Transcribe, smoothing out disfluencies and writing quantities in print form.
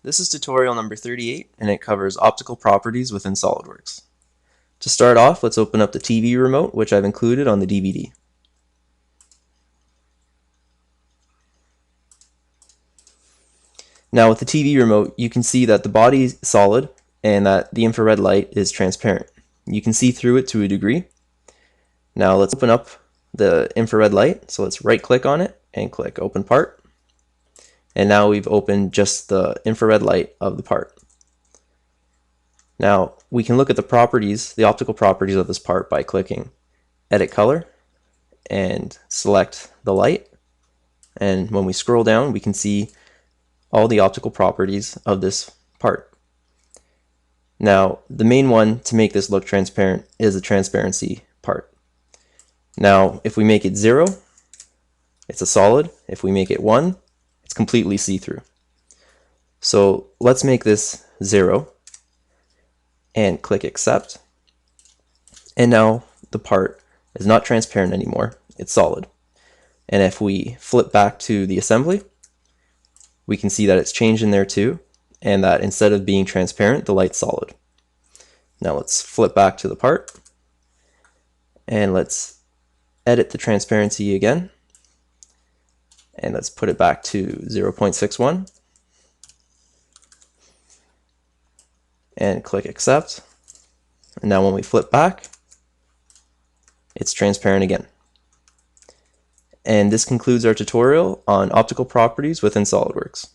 This is tutorial number 38 and it covers optical properties within SOLIDWORks. To start off, let's open up the TV remote, which I've included on the DVD. Now with the TV remote, you can see that the body is solid and that the infrared light is transparent. You can see through it to a degree. Now let's open up the infrared light. So let's right click on it and click Open Part. And now we've opened just the infrared light of the part. Now we can look at the properties, the optical properties of this part by clicking Edit Color and select the light. And when we scroll down, we can see all the optical properties of this part. Now the main one to make this look transparent is the transparency part. Now if we make it 0, it's a solid. If we make it 1, it's completely see-through. So let's make this 0 and click Accept. And now the part is not transparent anymore, it's solid. And if we flip back to the assembly, we can see that it's changed in there too, and that instead of being transparent, the light's solid. Now let's flip back to the part, and let's edit the transparency again. And let's put it back to 0.61 and click Accept. And now when we flip back, it's transparent again. And this concludes our tutorial on optical properties within SOLIDWORks.